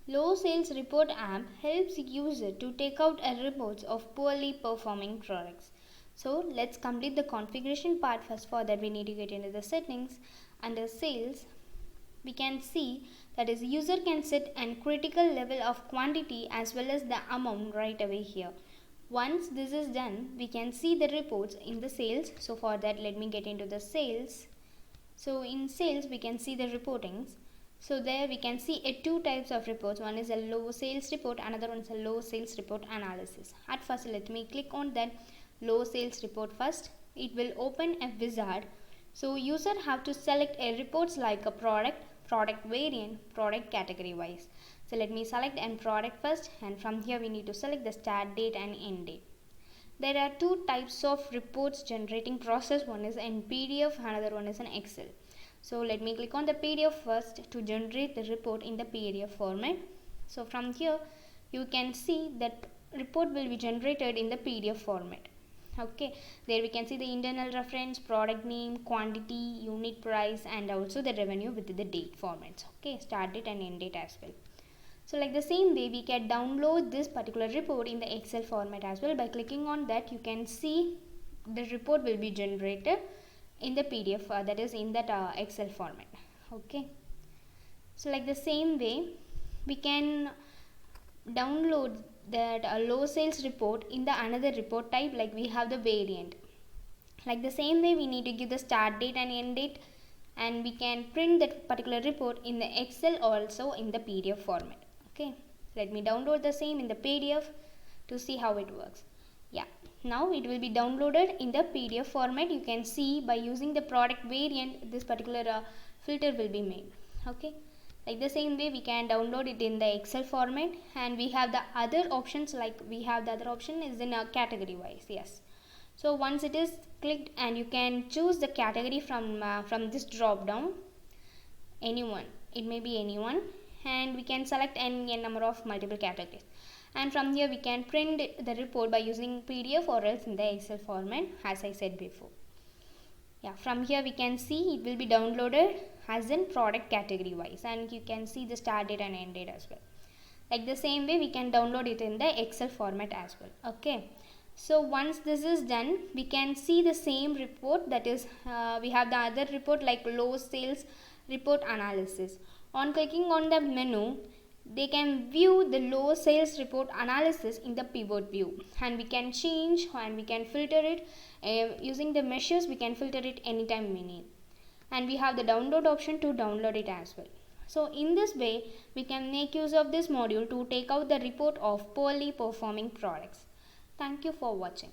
Low Sales Report app helps user to take out reports of poorly performing products. So let's complete the configuration part first. For that we need to get into the settings. Under sales, we can see that is user can set a critical level of quantity as well as the amount right away here. Once this is done, we can see the reports in the sales. So for that, let me get into the sales. So in sales, we can see the reportings. So there we can see two types of reports. One is a low sales report, another one is a low sales report analysis. At first, let me click on that low sales report first. It will open a wizard. So user have to select a reports like a product, product variant, product category wise. So let me select an product first, and from here we need to select the start date and end date. There are two types of reports generating process. One is in PDF, another one is in Excel. So let me click on the PDF first to generate the report in the PDF format. So from here you can see that report will be generated in the PDF format. Okay, there we can see the internal reference, product name, quantity, unit price, and also the revenue with the date formats. Okay, start date and end date as well. So like the same way, we can download this particular report in the Excel format as well. By clicking on that, you can see the report will be generated in the PDF, that is in that Excel format. Okay, so like the same way, we can download that low sales report in the another report type, like we have the variant. Like the same way, we need to give the start date and end date, and we can print that particular report in the Excel also in the PDF format. Okay, let me download the same in the PDF to see how it works. Yeah, now it will be downloaded in the PDF format. You can see by using the product variant, this particular filter will be made. Okay, like the same way, we can download it in the Excel format, and we have the other options, like we have the other option is in a category wise. Yes, so once it is clicked, and you can choose the category from this drop down, anyone, it may be anyone, and we can select any number of multiple categories, and from here we can print the report by using PDF or else in the Excel format, as I said before. Yeah, from here we can see it will be downloaded as in product category wise, and you can see the start date and end date as well. Like the same way, we can download it in the Excel format as well. Okay, so once this is done, we can see the same report, that is we have the other report like low sales report analysis. On clicking on the menu, they can view the low sales report analysis in the pivot view, and we can change and we can filter it using the measures. We can filter it anytime we need, and we have the download option to download it as well. So in this way, we can make use of this module to take out the report of poorly performing products. Thank you for watching.